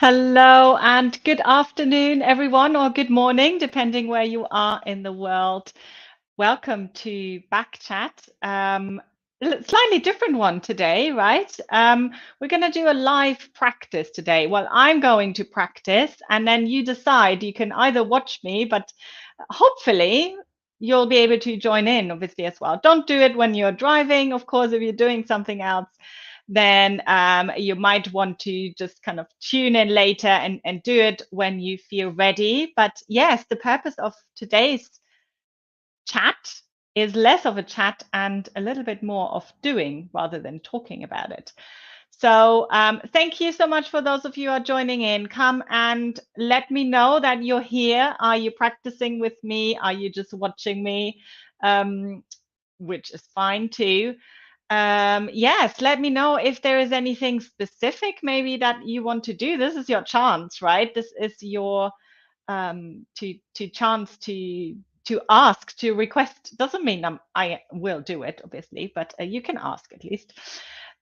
Hello and good afternoon, everyone, or good morning, depending where you are in the world. Welcome to Back Chat. Slightly different one today, right? We're going to do a live practice today. Well, I'm going to practice, and then you decide. You can either watch me, but hopefully you'll be able to join in, obviously, as well. Don't do it when you're driving, of course, if you're doing something else then you might want to just kind of tune in later and do it when you feel ready. But yes, the purpose of today's chat is less of a chat and a little bit more of doing rather than talking about it. So thank you so much for those of you who are joining in. Come and let me know that you're here. Are you practicing with me? Are you just watching me? Which is fine too. Yes, let me know if there is anything specific maybe that you want to do. This is your chance, right? This is your to chance to ask, to request. Doesn't mean I will do it, obviously, but you can ask at least.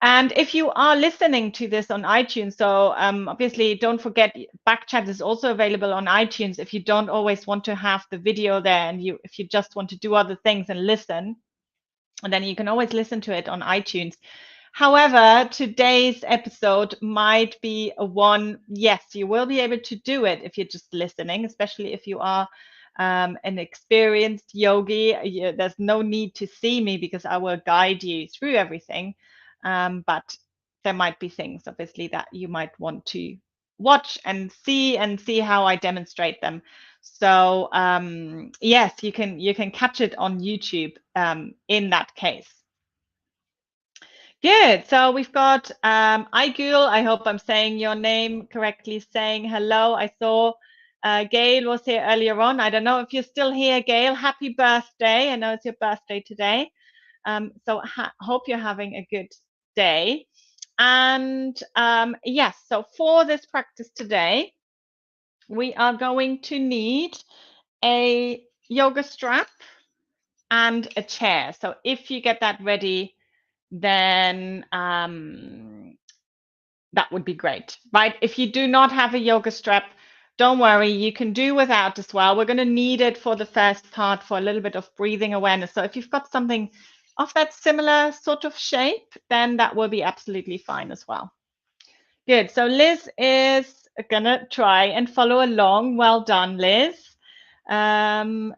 And if you are listening to this on iTunes, so obviously don't forget Backchat is also available on iTunes if you don't always want to have the video there and if you just want to do other things and listen, and then you can always listen to it on iTunes. However, today's episode might be a one, yes, you will be able to do it if you're just listening, especially if you are an experienced yogi. There's no need to see me because I will guide you through everything. But there might be things, obviously, that you might want to watch and see how I demonstrate them. So yes, you can catch it on YouTube in that case. Good. So we've got Aigul. I hope I'm saying your name correctly, saying hello. I saw Gail was here earlier on. I don't know if you're still here, Gail. Happy birthday. I know it's your birthday today. So hope you're having a good day. And yes, so for this practice today, we are going to need a yoga strap and a chair. So if you get that ready, then that would be great, right? If you do not have a yoga strap, don't worry, you can do without as well. We're going to need it for the first part for a little bit of breathing awareness. So if you've got something of that similar sort of shape, then that will be absolutely fine as well. Good. So Liz is going to try and follow along. Well done, Liz.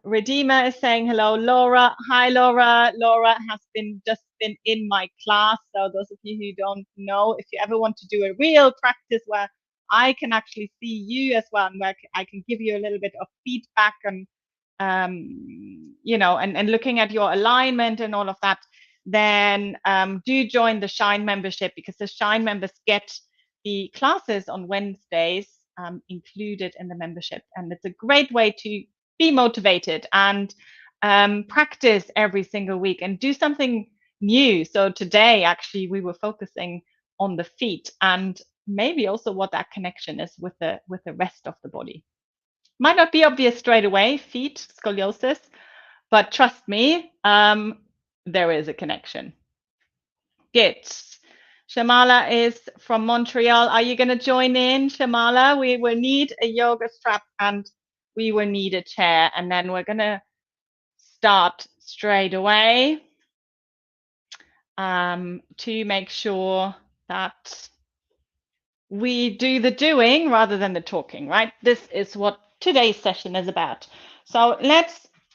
Redeemer is saying hello, Laura. Hi, Laura. Laura has just been in my class. So those of you who don't know, if you ever want to do a real practice where I can actually see you as well, and where I can give you a little bit of feedback and and looking at your alignment and all of that, then do join the Shine membership, because the Shine members get the classes on Wednesdays included in the membership, and it's a great way to be motivated and practice every single week and do something new. So today, actually, we were focusing on the feet and maybe also what that connection is with the rest of the body. Might not be obvious straight away, feet, scoliosis, but trust me, there is a connection. Good. Shamala is from Montreal. Are you going to join in, Shamala? We will need a yoga strap and we will need a chair. And then we're going to start straight away to make sure that we do the doing rather than the talking, right? This is what today's session is about. So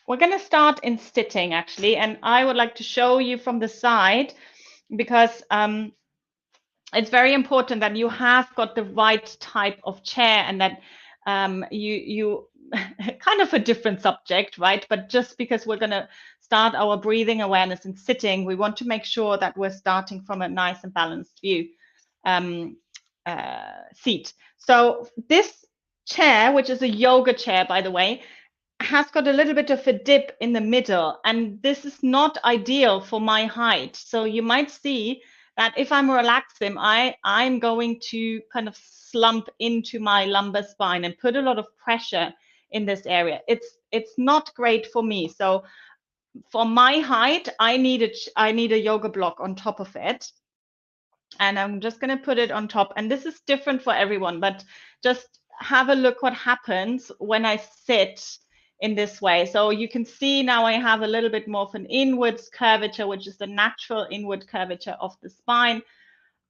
we're going to start in sitting, actually. And I would like to show you from the side, because it's very important that you have got the right type of chair, and that you kind of a different subject, right? But just because we're going to start our breathing awareness in sitting, we want to make sure that we're starting from a nice and balanced view seat. So this chair, which is a yoga chair, by the way, has got a little bit of a dip in the middle, and this is not ideal for my height. So you might see that if I'm relaxing, I'm going to kind of slump into my lumbar spine and put a lot of pressure in this area. It's not great for me. So for my height, I need a yoga block on top of it. And I'm just going to put it on top. And this is different for everyone, but just have a look what happens when I sit in this way. So you can see now I have a little bit more of an inwards curvature, which is the natural inward curvature of the spine.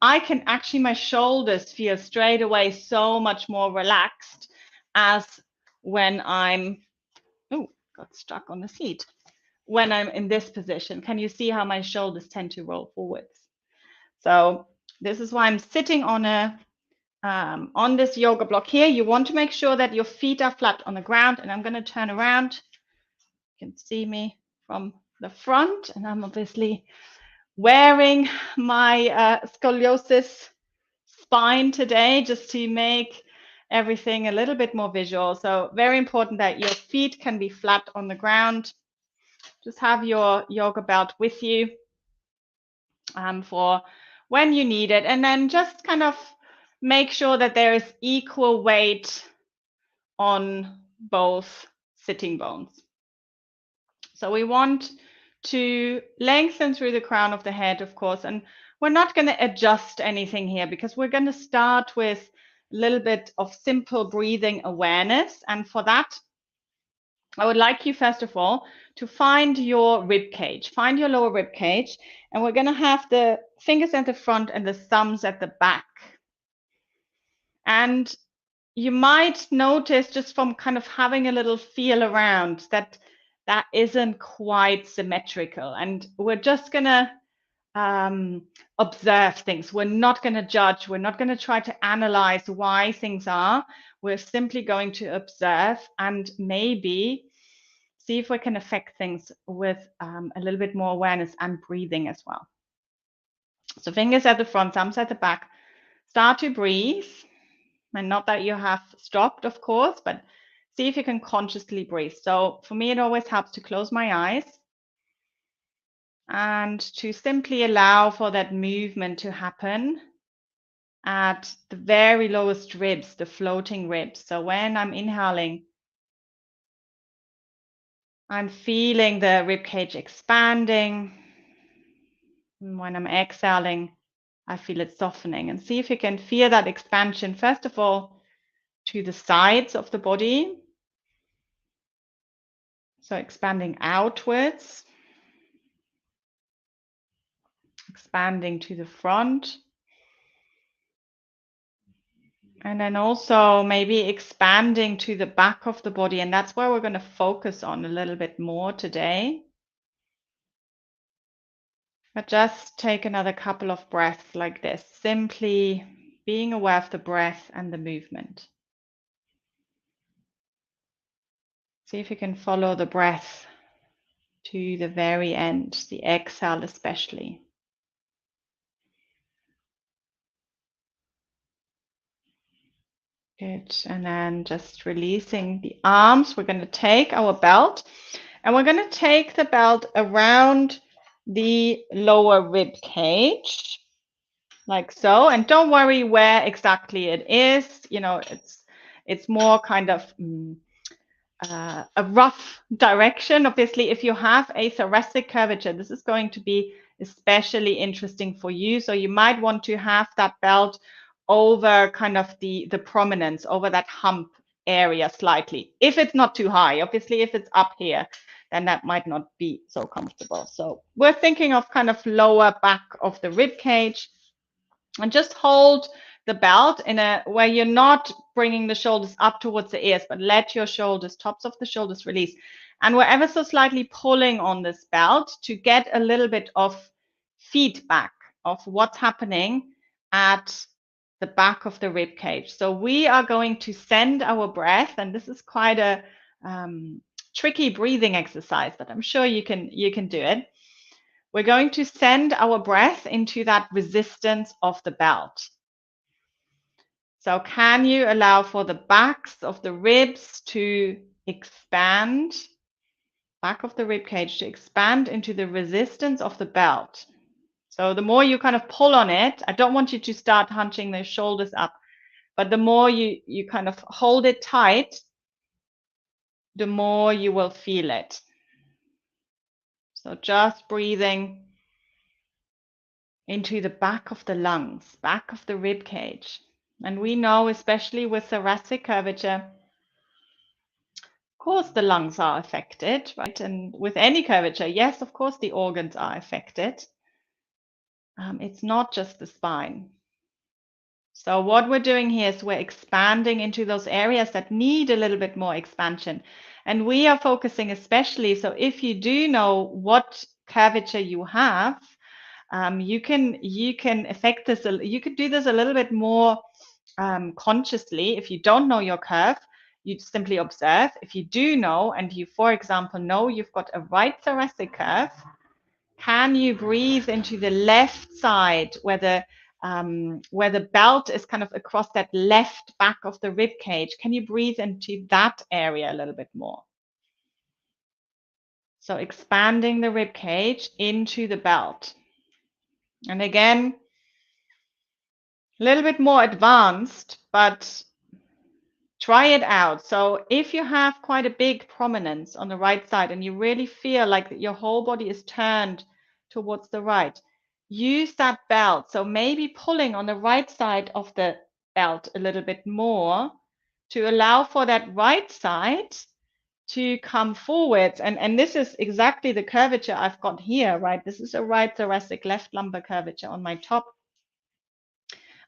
I can actually, my shoulders feel straight away so much more relaxed as when I'm, oh, got stuck on the seat. When I'm in this position, can you see how my shoulders tend to roll forwards? So this is why I'm sitting on a on this yoga block here. You want to make sure that your feet are flat on the ground, and I'm going to turn around. You can see me from the front, and I'm obviously wearing my scoliosis spine today just to make everything a little bit more visual. So very important that your feet can be flat on the ground. Just have your yoga belt with you for when you need it, and then just kind of make sure that there is equal weight on both sitting bones. So we want to lengthen through the crown of the head, of course, and we're not going to adjust anything here because we're going to start with a little bit of simple breathing awareness. And for that, I would like you, first of all, to find your rib cage, find your lower rib cage, and we're going to have the fingers at the front and the thumbs at the back. And you might notice just from kind of having a little feel around that that isn't quite symmetrical. And we're just going to observe things. We're not going to judge. We're not going to try to analyze why things are. We're simply going to observe and maybe see if we can affect things with a little bit more awareness and breathing as well. So fingers at the front, thumbs at the back. Start to breathe. And not that you have stopped, of course, but see if you can consciously breathe. So for me, it always helps to close my eyes and to simply allow for that movement to happen at the very lowest ribs, the floating ribs. So when I'm inhaling, I'm feeling the rib cage expanding. And when I'm exhaling, I feel it softening. And see if you can feel that expansion, first of all, to the sides of the body. So expanding outwards, expanding to the front. And then also maybe expanding to the back of the body. And that's where we're going to focus on a little bit more today. But just take another couple of breaths like this, simply being aware of the breath and the movement. See if you can follow the breath to the very end, the exhale especially. Good. And then just releasing the arms. We're going to take our belt and we're going to take the belt around the lower rib cage like so. And don't worry where exactly it is. You know, it's more kind of a rough direction. Obviously, if you have a thoracic curvature, this is going to be especially interesting for you. So you might want to have that belt over kind of the prominence, over that hump area slightly. If it's not too high, obviously, if it's up here, then that might not be so comfortable. So we're thinking of kind of lower back of the rib cage, and just hold the belt in a where you're not bringing the shoulders up towards the ears, but let your shoulders, tops of the shoulders release. And we're ever so slightly pulling on this belt to get a little bit of feedback of what's happening at the back of the rib cage. So we are going to send our breath, and this is quite a tricky breathing exercise, but I'm sure you can do it. We're going to send our breath into that resistance of the belt. So can you allow for the backs of the ribs to expand, back of the rib cage to expand into the resistance of the belt? So the more you kind of pull on it, I don't want you to start hunching the shoulders up, but the more you kind of hold it tight, the more you will feel it. So just breathing into the back of the lungs, back of the rib cage. And we know, especially with thoracic curvature, of course the lungs are affected, right? And with any curvature, yes, of course the organs are affected. It's not just the spine. So what we're doing here is we're expanding into those areas that need a little bit more expansion. And we are focusing especially, so if you do know what curvature you have, you can affect this, you could do this a little bit more consciously. If you don't know your curve, you simply observe. If you do know, and you, for example, know you've got a right thoracic curve, can you breathe into the left side where the belt is kind of across that left back of the rib cage? Can you breathe into that area a little bit more? So expanding the rib cage into the belt. And again, a little bit more advanced, but try it out. So if you have quite a big prominence on the right side and you really feel like your whole body is turned towards the right, use that belt. So maybe pulling on the right side of the belt a little bit more to allow for that right side to come forward. And this is exactly the curvature I've got here, right? This is a right thoracic, left lumbar curvature on my top.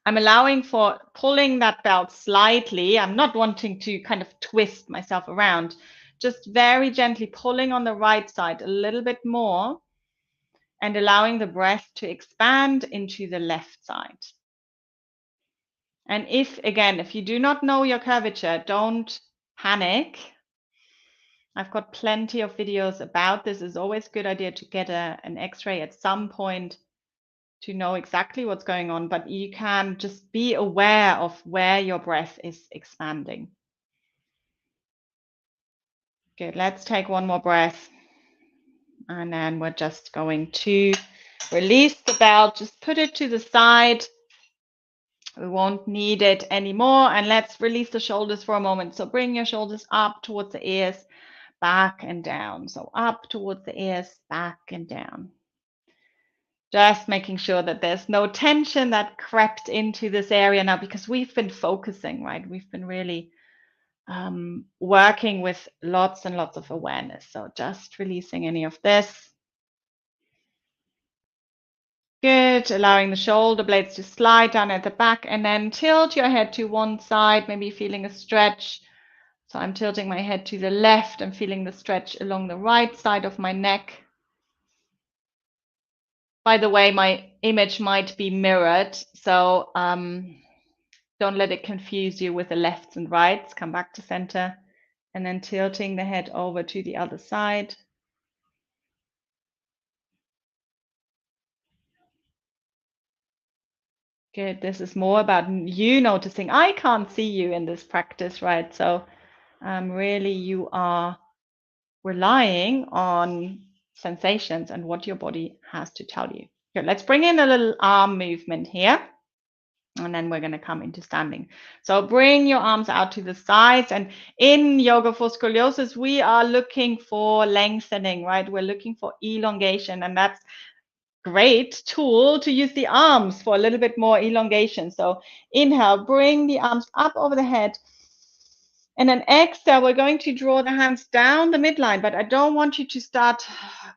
I'm allowing for pulling that belt slightly. I'm not wanting to kind of twist myself around, just very gently pulling on the right side a little bit more and allowing the breath to expand into the left side. And if you do not know your curvature, don't panic. I've got plenty of videos about this. It's always a good idea to get an x-ray at some point to know exactly what's going on, but you can just be aware of where your breath is expanding. Good, let's take one more breath. And then we're just going to release the belt, just put it to the side. We won't need it anymore. And let's release the shoulders for a moment. So bring your shoulders up towards the ears, back and down. So up towards the ears, back and down. Just making sure that there's no tension that crept into this area now, because we've been focusing, right? We've been really working with lots and lots of awareness. So just releasing any of this. Good. Allowing the shoulder blades to slide down at the back, and then tilt your head to one side, maybe feeling a stretch. So I'm tilting my head to the left. I'm feeling the stretch along the right side of my neck. By the way, my image might be mirrored, so don't let it confuse you with the lefts and rights. Come back to center and then tilting the head over to the other side. Good. This is more about you noticing. I can't see you in this practice, right? So really you are relying on sensations and what your body has to tell you. Good. Let's bring in a little arm movement here. And then we're going to come into standing. So bring your arms out to the sides. And in yoga for scoliosis, we are looking for lengthening, right? We're looking for elongation. And that's great tool to use the arms for a little bit more elongation. So inhale, bring the arms up over the head. And then exhale, we're going to draw the hands down the midline, but I don't want you to start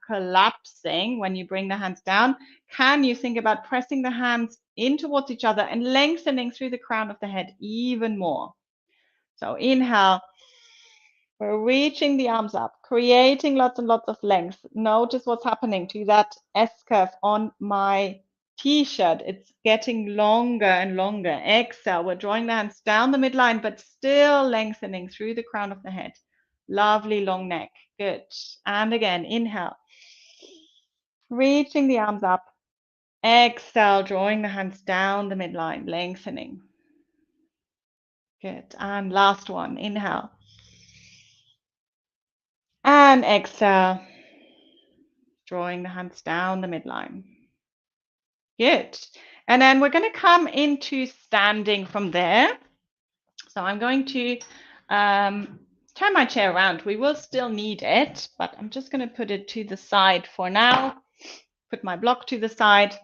collapsing when you bring the hands down. Can you think about pressing the hands in towards each other and lengthening through the crown of the head even more? So inhale, we're reaching the arms up, creating lots and lots of length. Notice what's happening to that S-curve on my T-shirt. It's getting longer and longer. Exhale, we're drawing the hands down the midline, but still lengthening through the crown of the head. Lovely long neck. Good. And again, inhale. Reaching the arms up. Exhale, drawing the hands down the midline, lengthening. Good. And last one, inhale. And exhale, drawing the hands down the midline. Good. And then we're going to come into standing from there. So I'm going to turn my chair around. We will still need it, but I'm just going to put it to the side for now. Put my block to the side.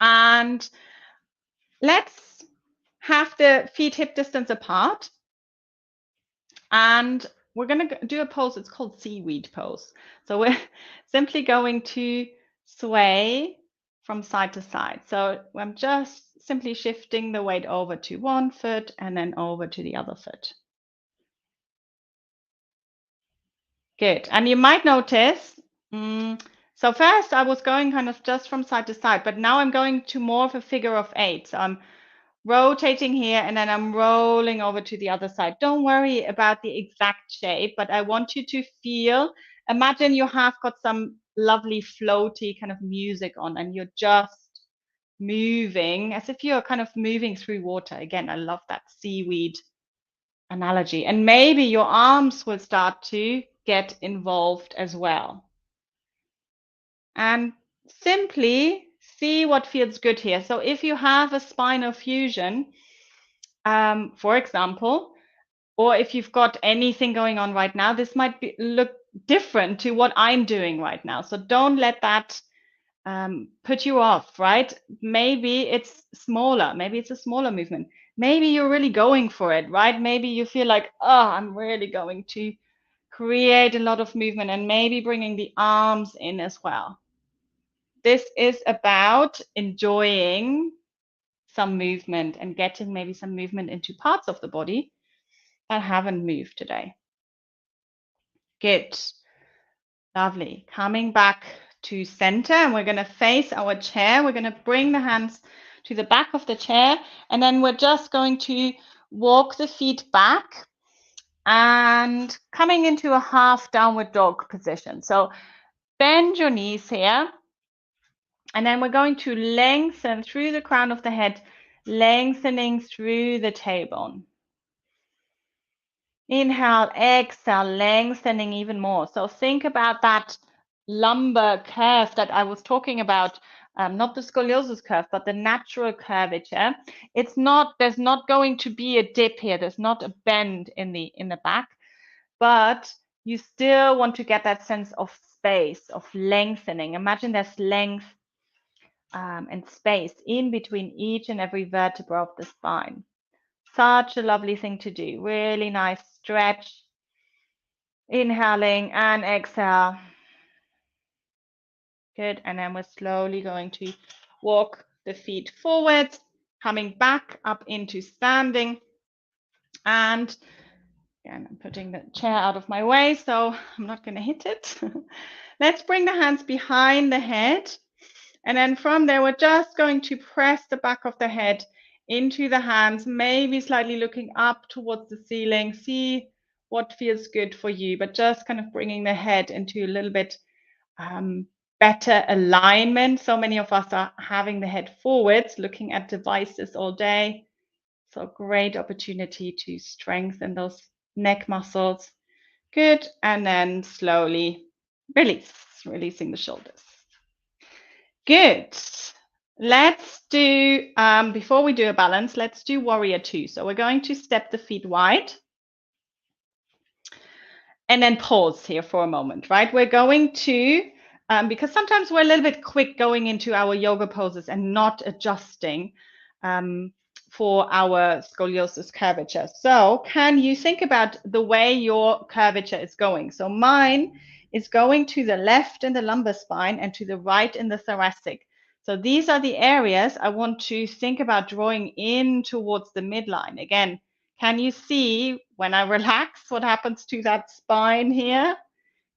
And let's have the feet hip distance apart. And we're going to do a pose. It's called Seaweed pose. So we're simply going to sway from side to side. So I'm just simply shifting the weight over to one foot and then over to the other foot. Good. And you might notice, so first I was going kind of just from side to side, but now I'm going to more of a figure of eight. So I'm rotating here and then I'm rolling over to the other side. Don't worry about the exact shape, but I want you to feel, imagine you have got some lovely floaty kind of music on and you're just moving as if you're kind of moving through water. Again, I love that seaweed analogy. And maybe your arms will start to get involved as well. And simply see what feels good here. So if you have a spinal fusion, for example, or if you've got anything going on right now, this might look different to what I'm doing right now. So don't let that put you off, right? Maybe it's smaller. Maybe it's a smaller movement. Maybe you're really going for it, right? Maybe you feel like, oh, I'm really going to create a lot of movement and maybe bringing the arms in as well. This is about enjoying some movement and getting maybe some movement into parts of the body that haven't moved today. Good. Lovely. Coming back to center, and we're going to face our chair. We're going to bring the hands to the back of the chair, and then we're just going to walk the feet back and coming into a half downward dog position. So bend your knees here, and then we're going to lengthen through the crown of the head, lengthening through the tailbone. Inhale, exhale, lengthening even more. So think about that lumbar curve that I was talking about, not the scoliosis curve, but the natural curvature. It's not, there's not going to be a dip here. There's not a bend in the back, but you still want to get that sense of space, of lengthening. Imagine there's length and space in between each and every vertebra of the spine. Such a lovely thing to do. Really nice stretch. Inhaling and exhale. Good. And then we're slowly going to walk the feet forward, coming back up into standing. And again, I'm putting the chair out of my way, so I'm not going to hit it. Let's bring the hands behind the head. And then from there, we're just going to press the back of the head into the hands, maybe slightly looking up towards the ceiling. See what feels good for you, but just kind of bringing the head into a little bit better alignment. So many of us are having the head forwards, looking at devices all day. So great opportunity to strengthen those neck muscles. Good. And then slowly release, releasing the shoulders. Good. Let's do, before we do a balance, let's do warrior two. So we're going to step the feet wide and then pause here for a moment, right? We're going to, because sometimes we're a little bit quick going into our yoga poses and not adjusting for our scoliosis curvature. So can you think about the way your curvature is going? So mine is going to the left in the lumbar spine and to the right in the thoracic. So these are the areas I want to think about drawing in towards the midline. Again, can you see when I relax what happens to that spine here?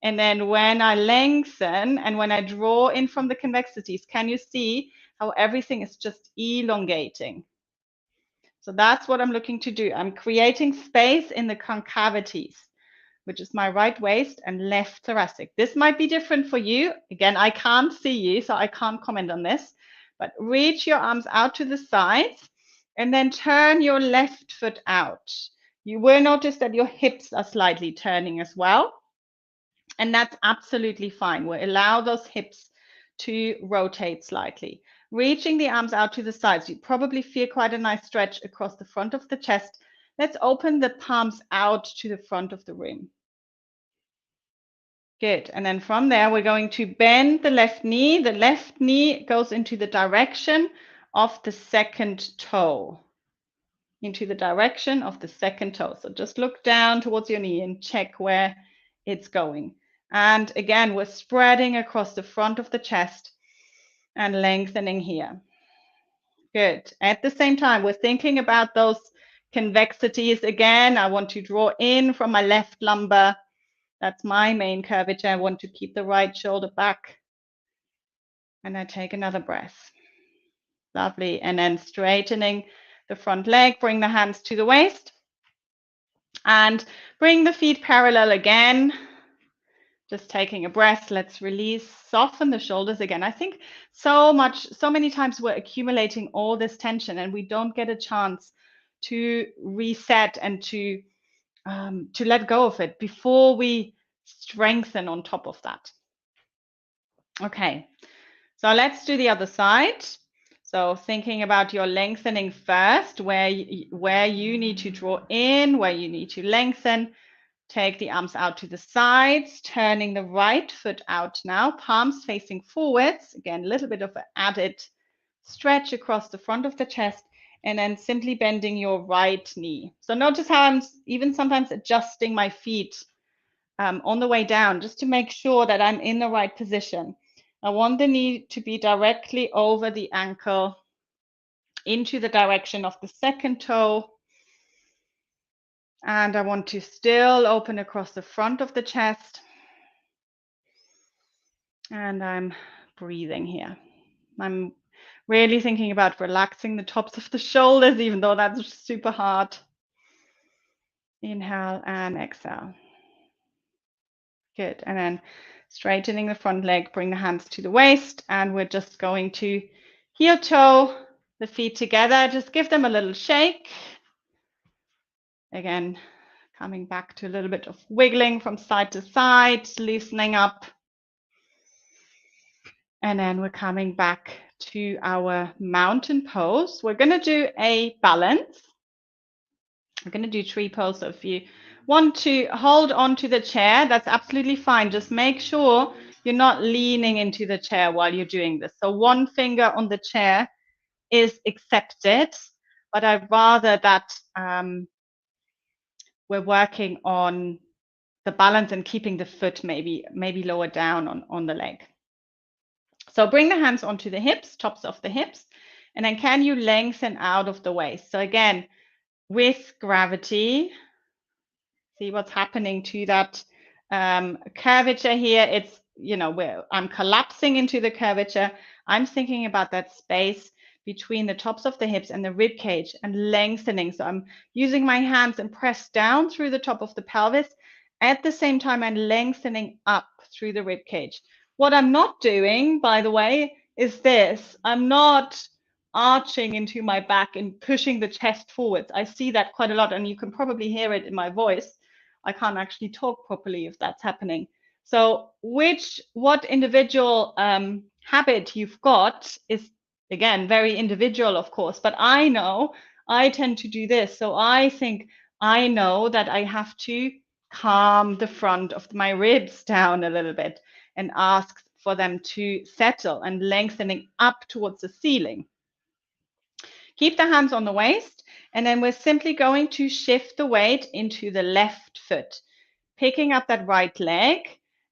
And then when I lengthen and when I draw in from the convexities, can you see how everything is just elongating? So that's what I'm looking to do. I'm creating space in the concavities, which is my right waist and left thoracic. This might be different for you. Again, I can't see you, so I can't comment on this, but reach your arms out to the sides and then turn your left foot out. You will notice that your hips are slightly turning as well. And that's absolutely fine. We'll allow those hips to rotate slightly. Reaching the arms out to the sides, you probably feel quite a nice stretch across the front of the chest. Let's open the palms out to the front of the room. Good. And then from there, we're going to bend the left knee. The left knee goes into the direction of the second toe. Into the direction of the second toe. So just look down towards your knee and check where it's going. And again, we're spreading across the front of the chest and lengthening here. Good. At the same time, we're thinking about those convexities again. I want to draw in from my left lumbar. That's my main curvature. I want to keep the right shoulder back. And I take another breath. Lovely. And then straightening the front leg, bring the hands to the waist. And bring the feet parallel again. Just taking a breath. Let's release, soften the shoulders again. I think so many times we're accumulating all this tension and we don't get a chance to reset and to let go of it before we strengthen on top of that. Okay, so let's do the other side. So thinking about your lengthening first, where you need to draw in, where you need to lengthen. Take the arms out to the sides, turning the right foot out now, palms facing forwards. Again, a little bit of an added stretch across the front of the chest, and then simply bending your right knee. So notice how I'm even sometimes adjusting my feet on the way down, just to make sure that I'm in the right position. I want the knee to be directly over the ankle, into the direction of the second toe. And I want to still open across the front of the chest. And I'm breathing here. I'm really thinking about relaxing the tops of the shoulders, even though that's super hard. Inhale and exhale. Good. And then straightening the front leg, bring the hands to the waist. And we're just going to heel toe the feet together. Just give them a little shake. Again, coming back to a little bit of wiggling from side to side, loosening up. And then we're coming back to our mountain pose. We're going to do a balance. We're going to do tree pose. So if you want to hold on to the chair, that's absolutely fine. Just make sure you're not leaning into the chair while you're doing this. So one finger on the chair is accepted, but I'd rather that we're working on the balance and keeping the foot maybe lower down on the leg. So bring the hands onto the hips, tops of the hips, and then can you lengthen out of the waist? So again, with gravity, see what's happening to that curvature here. It's, where I'm collapsing into the curvature. I'm thinking about that space between the tops of the hips and the rib cage and lengthening. So I'm using my hands and press down through the top of the pelvis. At the same time, I'm lengthening up through the rib cage. What I'm not doing, by the way, is this. I'm not arching into my back and pushing the chest forwards. I see that quite a lot, and you can probably hear it in my voice. I can't actually talk properly if that's happening. So what individual habit you've got is, again, very individual, of course, but I know I tend to do this. So I think I know that I have to calm the front of my ribs down a little bit and ask for them to settle and lengthening up towards the ceiling. Keep the hands on the waist, and then we're simply going to shift the weight into the left foot, picking up that right leg,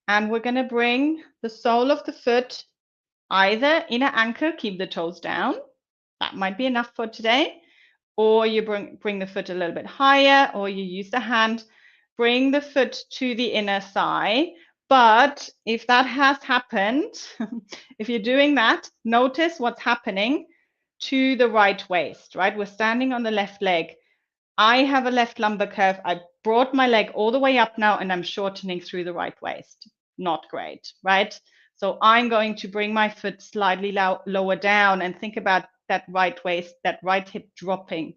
and we're going to bring the sole of the foot either inner ankle, keep the toes down. That might be enough for today. Or you bring the foot a little bit higher, or you use the hand, bring the foot to the inner thigh. But if that has happened, if you're doing that, notice what's happening to the right waist, right? We're standing on the left leg. I have a left lumbar curve. I brought my leg all the way up now, and I'm shortening through the right waist. Not great, right? So I'm going to bring my foot slightly lower down and think about that right waist, that right hip dropping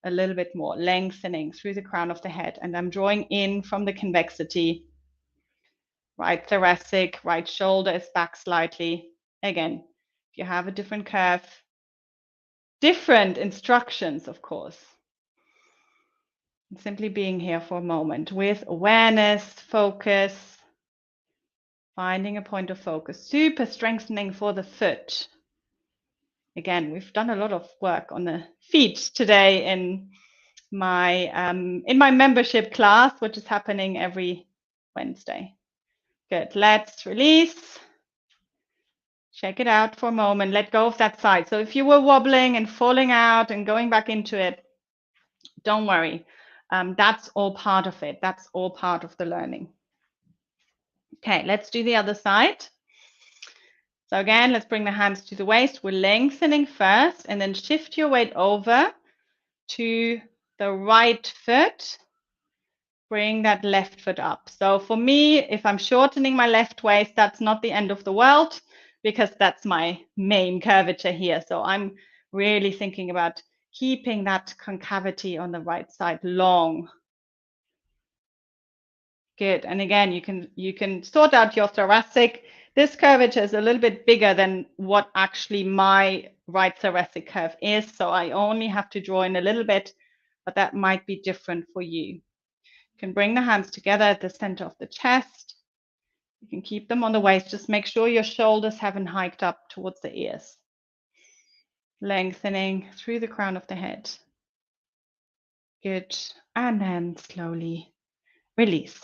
a little bit more, lengthening through the crown of the head. And I'm drawing in from the convexity. Right thoracic, right shoulder is back slightly. Again, if you have a different curve, different instructions, of course. Simply being here for a moment with awareness, focus. Finding a point of focus. Super strengthening for the foot. Again, we've done a lot of work on the feet today in my membership class, which is happening every Wednesday. Good. Let's release. Check it out for a moment. Let go of that side. So if you were wobbling and falling out and going back into it, don't worry. That's all part of it. That's all part of the learning. Okay, let's do the other side. So again, let's bring the hands to the waist. We're lengthening first and then shift your weight over to the right foot. Bring that left foot up. So for me, if I'm shortening my left waist, that's not the end of the world because that's my main curvature here. So I'm really thinking about keeping that concavity on the right side long. Good. And again, you can sort out your thoracic. This curvature is a little bit bigger than what actually my right thoracic curve is. So I only have to draw in a little bit, but that might be different for you. You can bring the hands together at the center of the chest. You can keep them on the waist. Just make sure your shoulders haven't hiked up towards the ears. Lengthening through the crown of the head. Good. And then slowly release.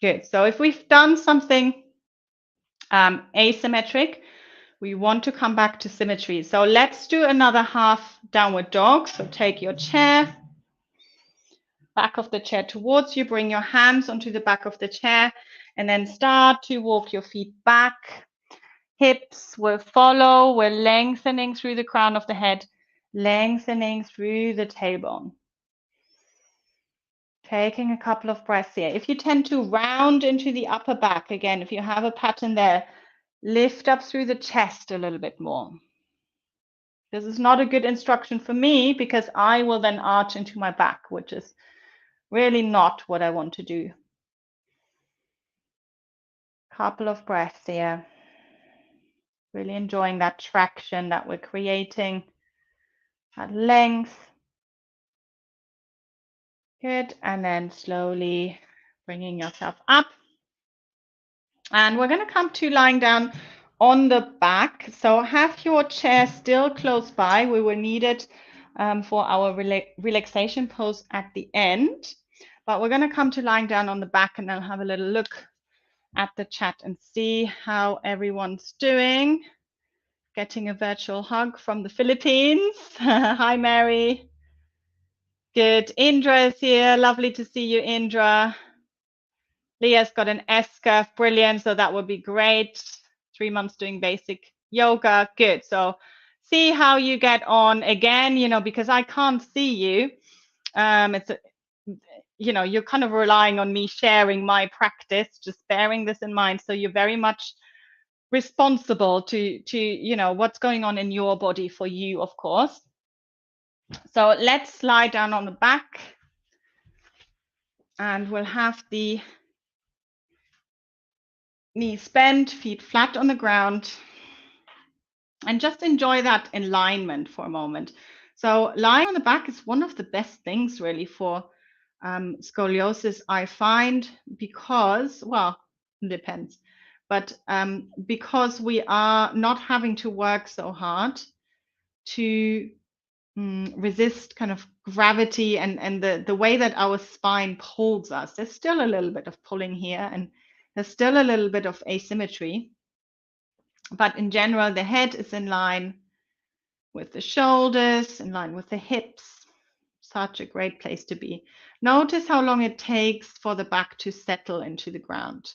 Good. So if we've done something asymmetric, we want to come back to symmetry. So let's do another half downward dog. So take your chair, back of the chair towards you, bring your hands onto the back of the chair, and then start to walk your feet back. Hips will follow. We're lengthening through the crown of the head, lengthening through the tailbone. Taking a couple of breaths here. If you tend to round into the upper back, again, if you have a pattern there, lift up through the chest a little bit more. This is not a good instruction for me because I will then arch into my back, which is really not what I want to do. Couple of breaths here. Really enjoying that traction that we're creating, that length. Good. And then slowly bringing yourself up. And we're going to come to lying down on the back. So have your chair still close by. We will need it for our relaxation pose at the end. But we're going to come to lying down on the back and then have a little look at the chat and see how everyone's doing. Getting a virtual hug from the Philippines. Hi, Mary. Good. Indra is here. Lovely to see you, Indra. Leah's got an S curve. Brilliant. So that would be great. 3 months doing basic yoga. Good. So see how you get on. Again, because I can't see you, you're kind of relying on me sharing my practice, just bearing this in mind. So you're very much responsible to what's going on in your body for you, of course. So let's lie down on the back and we'll have the knees bent, feet flat on the ground, and just enjoy that alignment for a moment. So lying on the back is one of the best things really for scoliosis, I find, because, well, it depends, but because we are not having to work so hard to resist kind of gravity and the way that our spine pulls us. There's still a little bit of pulling here and there's still a little bit of asymmetry. But in general, the head is in line with the shoulders, in line with the hips. Such a great place to be. Notice how long it takes for the back to settle into the ground,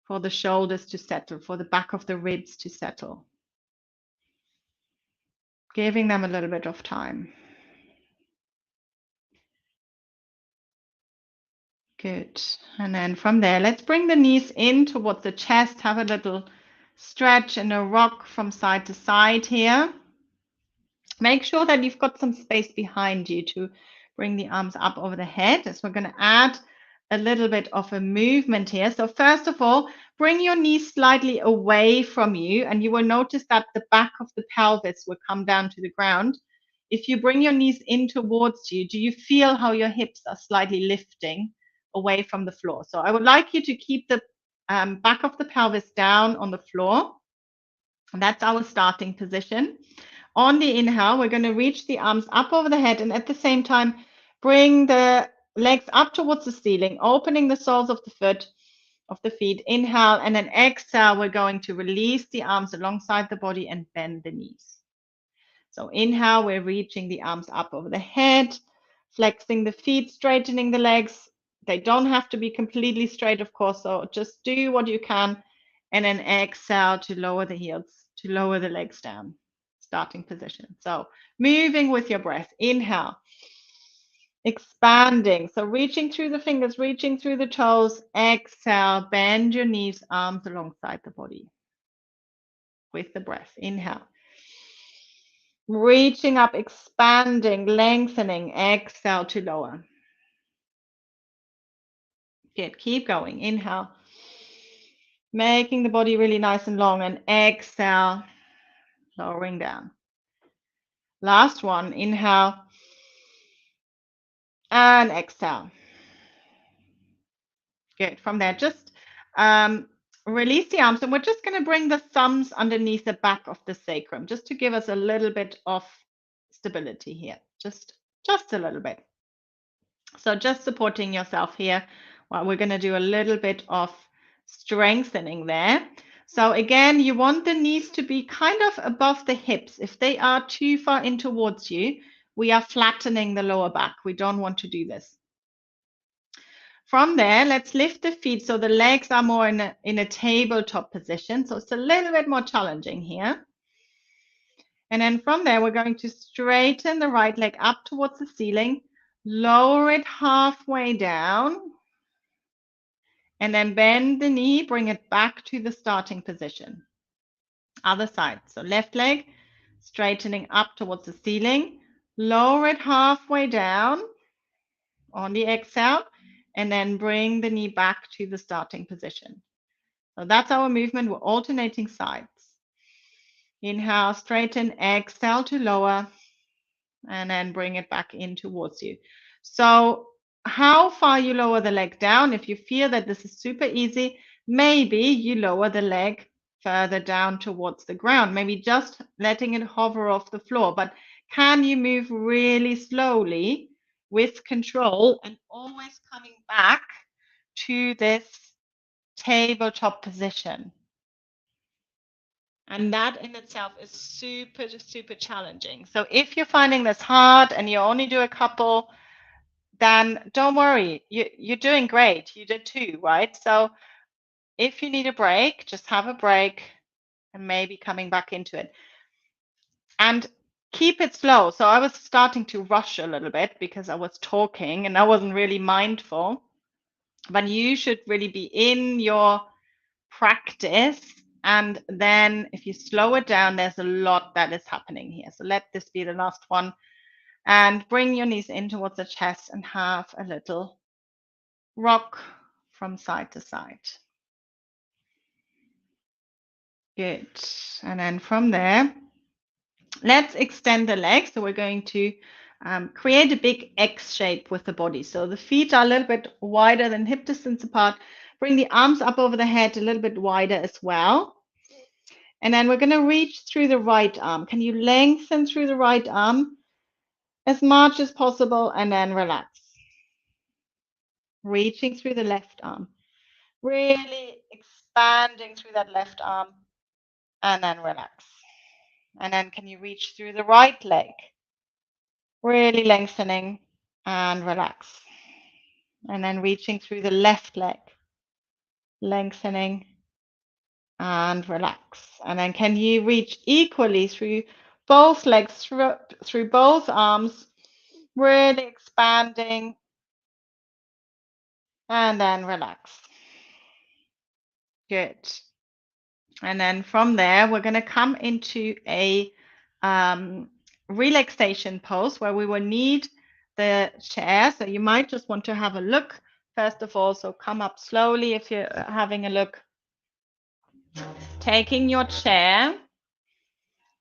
for the shoulders to settle, for the back of the ribs to settle. Giving them a little bit of time. Good. And then from there, let's bring the knees in towards the chest. Have a little stretch and a rock from side to side here. Make sure that you've got some space behind you to bring the arms up over the head, as we're going to add a little bit of a movement here. So first of all, bring your knees slightly away from you, and you will notice that the back of the pelvis will come down to the ground. If you bring your knees in towards you, do you feel how your hips are slightly lifting away from the floor? So I would like you to keep the back of the pelvis down on the floor. That's our starting position. On the inhale, we're going to reach the arms up over the head, and at the same time, bring the legs up towards the ceiling, opening the soles of the feet. Inhale, and then exhale, we're going to release the arms alongside the body and bend the knees. So inhale, we're reaching the arms up over the head, flexing the feet, straightening the legs. They don't have to be completely straight, of course, so just do what you can. And then exhale to lower the heels, to lower the legs down. Starting position. So moving with your breath. Inhale. Expanding. So reaching through the fingers, reaching through the toes. Exhale. Bend your knees, arms alongside the body. With the breath. Inhale. Reaching up, expanding, lengthening. Exhale to lower. Good. Keep going. Inhale. Making the body really nice and long, and exhale, lowering down. Last one. Inhale and exhale. Good. From there, just release the arms, and we're just going to bring the thumbs underneath the back of the sacrum, just to give us a little bit of stability here. Just a little bit. So just supporting yourself here. Well, we're going to do a little bit of strengthening there. So again, you want the knees to be kind of above the hips. If they are too far in towards you, we are flattening the lower back. We don't want to do this. From there, let's lift the feet so the legs are more in a tabletop position. So it's a little bit more challenging here. And then from there, we're going to straighten the right leg up towards the ceiling, lower it halfway down, and then bend the knee, bring it back to the starting position. Other side. So left leg, straightening up towards the ceiling, lower it halfway down on the exhale, and then bring the knee back to the starting position. So that's our movement. We're alternating sides. Inhale, straighten, exhale to lower, and then bring it back in towards you. So how far you lower the leg down, if you feel that this is super easy, maybe you lower the leg further down towards the ground, maybe just letting it hover off the floor. But can you move really slowly with control and always coming back to this tabletop position? And that in itself is super, super challenging. So if you're finding this hard and you only do a couple, then don't worry. You're doing great. You did too, right? So if you need a break, just have a break and maybe coming back into it. And keep it slow. So I was starting to rush a little bit because I was talking and I wasn't really mindful. But you should really be in your practice. And then if you slow it down, there's a lot that is happening here. So let this be the last one. And bring your knees in towards the chest and have a little rock from side to side. Good. And then from there, let's extend the legs. So we're going to create a big X shape with the body. So the feet are a little bit wider than hip distance apart. Bring the arms up over the head a little bit wider as well. And then we're going to reach through the right arm. Can you lengthen through the right arm as much as possible and then relax? Reaching through the left arm. Really expanding through that left arm and then relax. And then can you reach through the right leg? Really lengthening and relax. And then reaching through the left leg. Lengthening and relax. And then can you reach equally through both legs, through both arms, really expanding and then relax. Good. And then from there, we're going to come into a relaxation pose where we will need the chair. So you might just want to have a look first of all. So come up slowly if you're having a look. Taking your chair.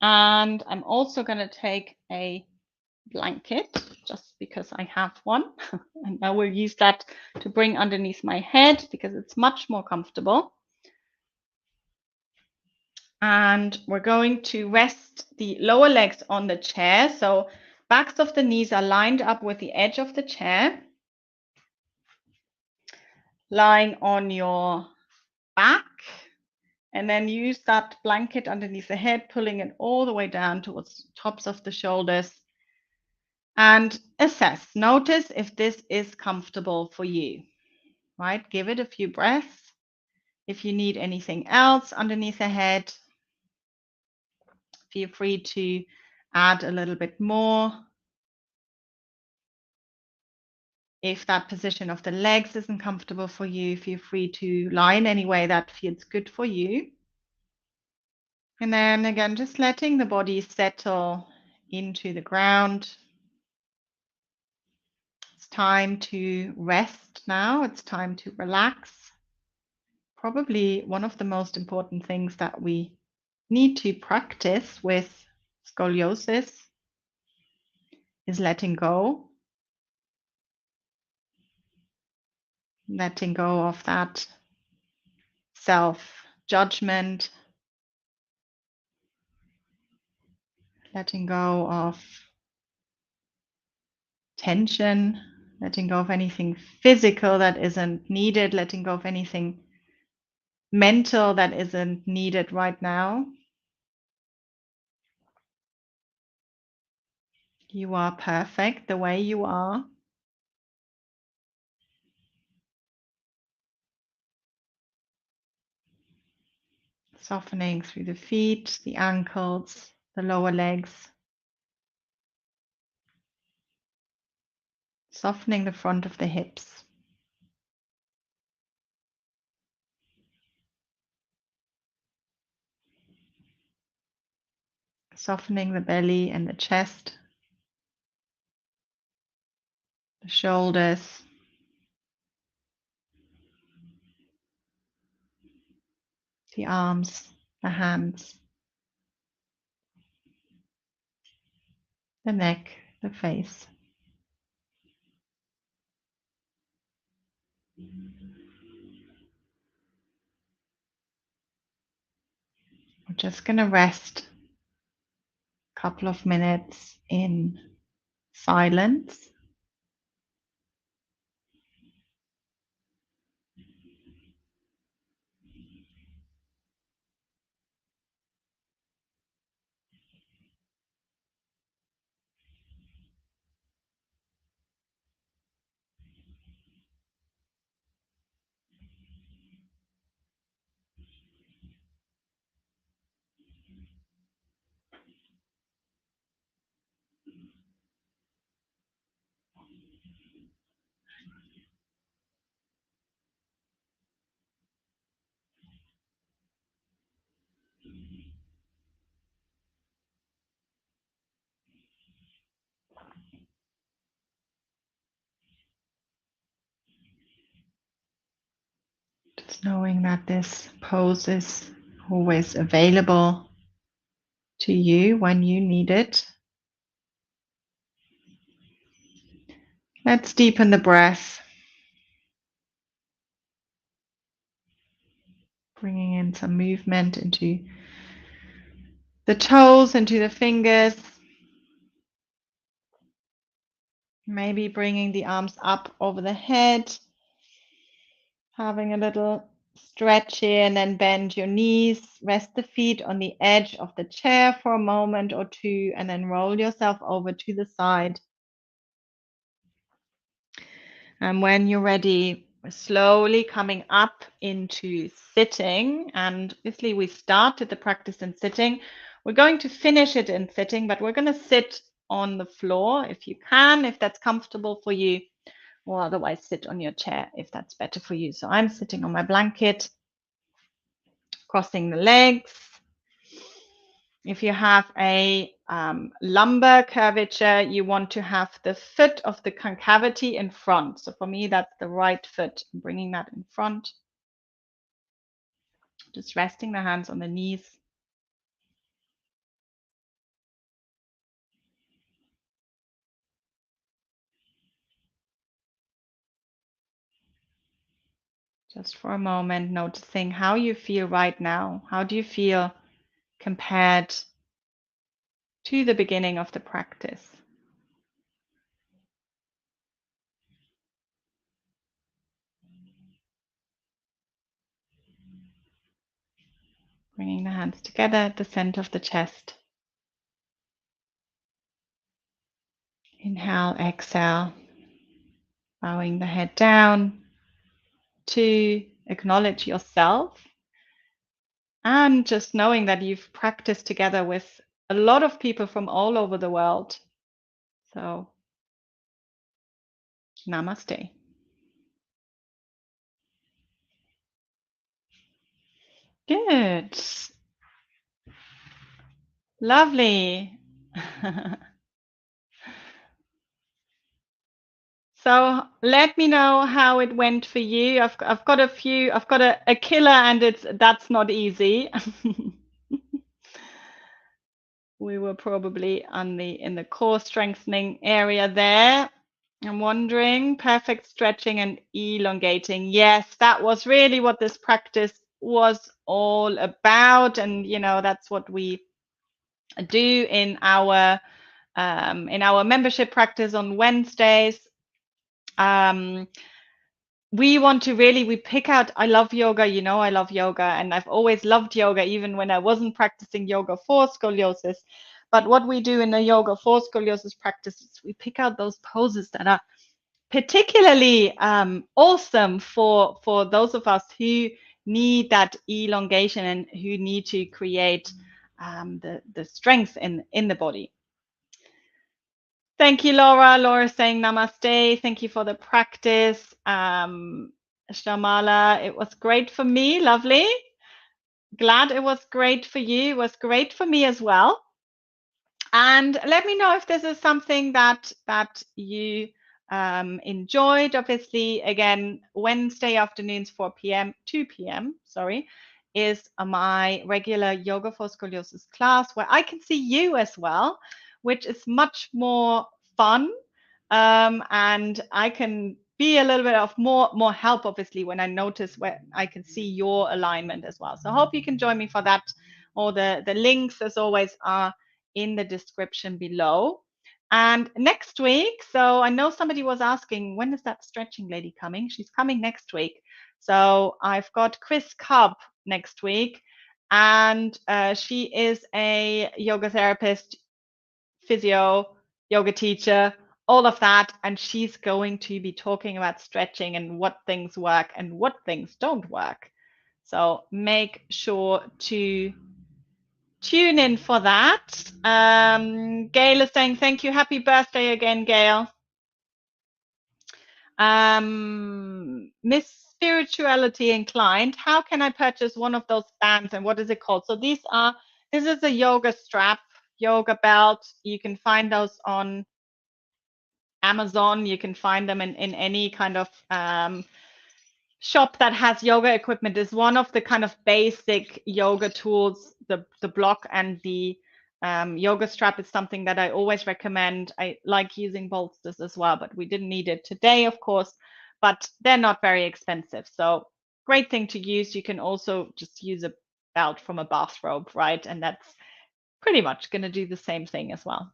And I'm also going to take a blanket just because I have one. And I will use that to bring underneath my head because it's much more comfortable. And we're going to rest the lower legs on the chair. So backs of the knees are lined up with the edge of the chair, lying on your back. And then use that blanket underneath the head, pulling it all the way down towards the tops of the shoulders. And assess. Notice if this is comfortable for you, right? Give it a few breaths. If you need anything else underneath the head, feel free to add a little bit more. If that position of the legs isn't comfortable for you, feel free to lie in any way that feels good for you. And then again, just letting the body settle into the ground. It's time to rest now. It's time to relax. Probably one of the most important things that we need to practice with scoliosis is letting go. Letting go of that self-judgment. Letting go of tension. Letting go of anything physical that isn't needed. Letting go of anything mental that isn't needed right now. You are perfect the way you are. Softening through the feet, the ankles, the lower legs. Softening the front of the hips. Softening the belly and the chest, the shoulders, the arms, the hands, the neck, the face. We're just going to rest a couple of minutes in silence. Just knowing that this pose is always available to you when you need it. Let's deepen the breath. Bringing in some movement into the toes, into the fingers. Maybe bringing the arms up over the head. Having a little stretch here and then bend your knees. Rest the feet on the edge of the chair for a moment or two and then roll yourself over to the side. And when you're ready, we're slowly coming up into sitting. And obviously we started the practice in sitting. We're going to finish it in sitting, but we're going to sit on the floor if you can, if that's comfortable for you, or otherwise sit on your chair if that's better for you. So I'm sitting on my blanket, crossing the legs. If you have a lumbar curvature, you want to have the foot of the concavity in front. So for me, that's the right foot. I'm bringing that in front. Just resting the hands on the knees. Just for a moment, noticing how you feel right now. How do you feel compared to the beginning of the practice. Bringing the hands together at the center of the chest. Inhale, exhale, bowing the head down to acknowledge yourself, and just knowing that you've practiced together with a lot of people from all over the world. So, namaste. Good. Lovely. So let me know how it went for you. I've got a few. I've got a killer, and that's not easy. We were probably in the core strengthening area there. I'm wondering, perfect stretching and elongating. Yes, that was really what this practice was all about, and that's what we do in our membership practice on Wednesdays. We want to we pick out, I love yoga, I love yoga, and I've always loved yoga, even when I wasn't practicing yoga for scoliosis. But what we do in the yoga for scoliosis practice is we pick out those poses that are particularly awesome for those of us who need that elongation and who need to create the strength in the body. Thank you, Laura. Laura saying namaste. Thank you for the practice. Shamala, it was great for me. Lovely. Glad it was great for you. It was great for me as well. And let me know if this is something that you enjoyed. Obviously, again, Wednesday afternoons, 2 p.m., sorry, is my regular Yoga for Scoliosis class, where I can see you as well, which is much more fun. And I can be a little bit of more help, obviously, when I notice where I can see your alignment as well. So I hope you can join me for that. Or the links, as always, are in the description below. And next week, so I know somebody was asking, when is that stretching lady coming? She's coming next week. So I've got Chris Cubb next week, and she is a yoga therapist, physio, yoga teacher, all of that. And she's going to be talking about stretching and what things work and what things don't work. So make sure to tune in for that. Gail is saying, thank you. Happy birthday again, Gail. Miss Spirituality Inclined, how can I purchase one of those bands and what is it called? So this is a yoga strap, yoga belt. You can find those on Amazon. You can find them in any kind of shop that has yoga equipment. Is one of the kind of basic yoga tools. The block and the yoga strap is something that I always recommend. I like using bolsters as well, but we didn't need it today, of course, but they're not very expensive. So great thing to use. You can also just use a belt from a bathrobe, right? And that's pretty much going to do the same thing as well.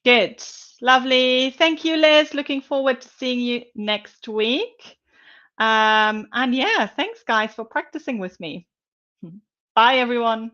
Good. Lovely. Thank you, Liz. Looking forward to seeing you next week. And yeah, thanks guys for practicing with me. Bye everyone.